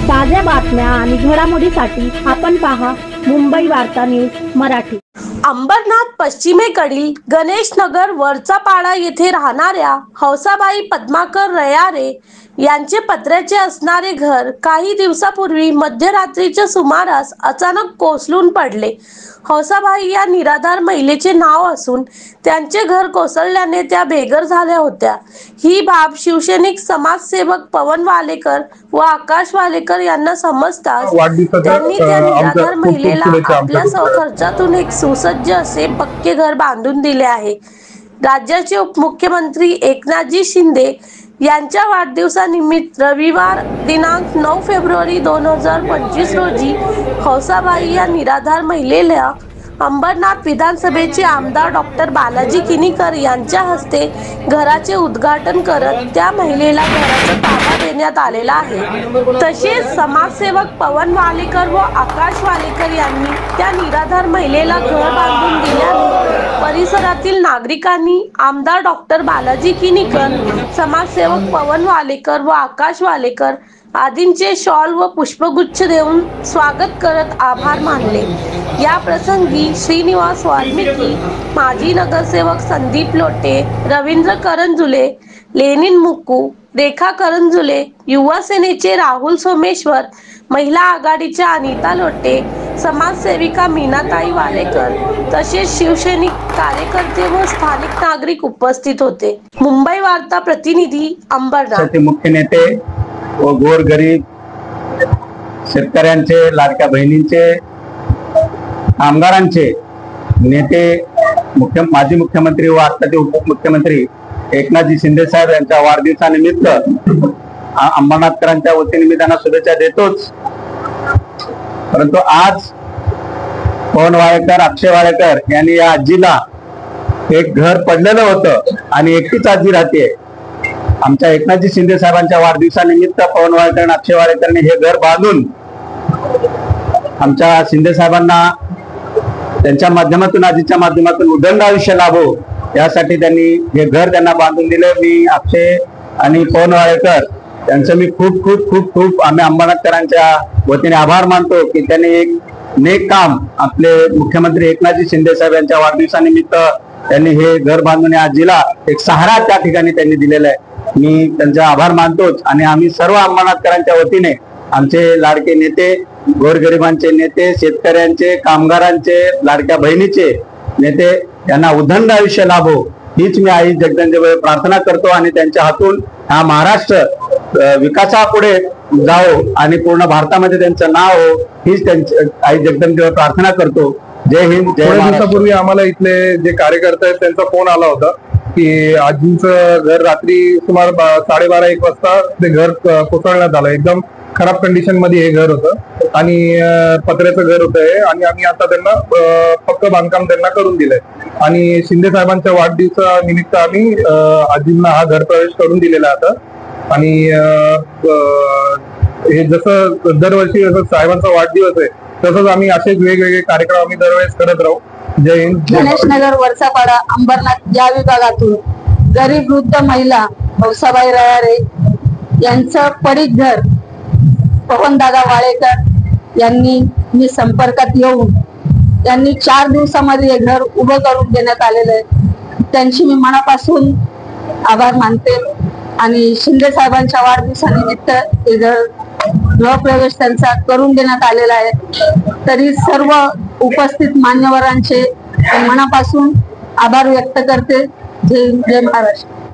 ताज्या बातम्या आणि घडामोडीसाठी आपण पहा मुंबई वार्ता न्यूज मराठी। अंबरनाथ पश्चिमेकडील गणेश नगर वरचापाडा येथे राहणाऱ्या हौसाबाई पद्माकर रयारे यांचे पत्र्याचे असणारे घर काही दिवसापूर्वी मध्यरात्रीच्या सुमारास अचानक कोसळून पडले। हौसाबाई या निराधार महिलेचे नाव असून त्यांचे घर कोसळल्याने त्या बेघर झाल्या होत्या। ही बाब शिवसैनिक समाजसेवक पवन वालेकर व आकाश वालेकर यांना समजताच त्यांनी त्या निराधार महिलेला आपल्या स्वखर्चातून एक सुसज्ज असे पक्के घर बांधून दिले आहे। राज्याचे उपमुख्यमंत्री एकनाथजी शिंदे यांच्या वाढदिवसानिमित्त रविवार दिनांक 9 फेब्रुवारी 2025 रोजी हौसाबाई या निराधार महिलेला अंबरनाथ विधानसभेचे आमदार डॉक्टर बालाजी किनीकर यांच्या हस्ते घराचे उद्घाटन करत त्या महिलेला घराचा ताबा देण्यात आलेला आहे। तसेच समाजसेवक पवन वालेकर व आकाश वालेकर यांनी त्या निराधार महिलेला घर बांधून दिल्याने परिसरातील नागरिकांनी आमदार डॉक्टर बालाजी किनीकर, समाजसेवक पवन वालेकर व आकाश वालेकर आदींचे शॉल व पुष्पगुच्छ देऊन स्वागत करत आभार मानले। या प्रसंगी श्रीनिवास वाल्मिकी, माजी नगरसेवक संदीप लोटे, रवींद्र करंजुले, लेनिन मुक्कू, रेखा करंजुले, युवा सेनेचे राहुल सोमेश्वर, महिला आघाडीच्या अनिता लोटे, समाजसेविका मीनाताई वालेकर तसेच शिवसैनिक कार्यकर्ते व स्थानिक नागरिक उपस्थित होते। मुंबई वार्ता प्रतिनिधी अंबरनाथ। मुख्य नेते व गोरगरीब शेतकऱ्यांचे, लाडक्या बहिणींचे, कामगारांचे नेते, माजी मुख्यमंत्री व आताचे उपमुख्यमंत्री एकनाथजी शिंदे साहेब यांच्या वाढदिवसानिमित्त अंबरनाथकरांच्या वतीने मी त्यांना शुभेच्छा देतोच। परंतु आज पवन वालेकर, अक्षय वालेकर यांनी या आजीला एक घर पडलेलं होतं आणि एकटीच आजी राहते। आमच्या एकनाथजी शिंदे साहेबांच्या वाढदिवसानिमित्त पवन वालेकर आणि अक्षय वालेकरने हे घर बांधून आमच्या शिंदे साहेबांना त्यांच्या माध्यमातून, आजीच्या माध्यमातून उदंड आयुष्य लाभो यासाठी त्यांनी हे घर त्यांना बांधून दिले। मी अक्षय आणि पवन वालेकर त्यांचं मी खूप खूप खूप खूप आम्ही अंबरनाथकरांच्या वतीने आभार मानतो की त्यांनी एक नेक काम आपले मुख्यमंत्री एकनाथजी शिंदे साहेब यांच्या वाढदिवसानिमित्त त्यांनी हे घर बांधून आजीला एक सहारा त्या ठिकाणी त्यांनी दिलेला आहे। मी त्यांचे आभार मानतोच आणि आम्ही सर्व अंबरनाथकरांच्या वतीने आमचे लाडके नेते, गोरगरिबांचे नेते, शेतकऱ्यांचे, कामगारांचे, लाडक्या बहिणीचे नेते यांना उदंड आयुष्य लाभो हीच मी आई जगदंबेजवळ प्रार्थना करतो आणि त्यांच्या हातून हा महाराष्ट्र विकासापुढे जाओ आणि पूर्ण भारतामध्ये त्यांचं नाव हो हीच त्यांची आई जगदंबेजवळ प्रार्थना करतो। जय हिंद, जय महाराष्ट्र। दिवसापूर्वी आम्हाला इथले जे कार्यकर्ते आहेत त्यांचा फोन आला होता की आजींचं घर रात्री सुमार 12:30-1 वाजता ते घर कोसळण्यात आलं। एकदम खराब कंडिशन मध्ये हे घर होतं आणि पत्र्याचं घर होतं हे आणि आम्ही आता त्यांना पक्क बांधकाम त्यांना करून दिलंय आणि शिंदे साहेबांच्या वाढदिवसानिमित्त आम्ही आजींना हा घर प्रवेश करून दिलेला आता। आणि हे जसं दरवर्षी जसं साहेबांचा वाढदिवस आहे तसंच आम्ही असेच वेगवेगळे कार्यक्रम आम्ही दरवेळेस करत राहू। जय हिंद। गणेश नगर वरचापाडा अंबरनाथ या विभागातून गरीब वृद्ध महिला हौसाबाई रयारे यांचं पडीक घर पवनदादा वालेकर यांनी मी संपर्कात येऊन त्यांनी 4 दिवसामध्ये हे घर उभं करून देण्यात आलेलं आहे। त्यांची मी मनापासून आभार मानते आणि शिंदे साहेबांच्या वाढदिवसानिमित्त हे घर गृहप्रवेश त्यांचा करून देण्यात आलेला आहे। तरी सर्व उपस्थित मान्यवरांचे मनापासून आभार व्यक्त करते। जय महाराष्ट्र।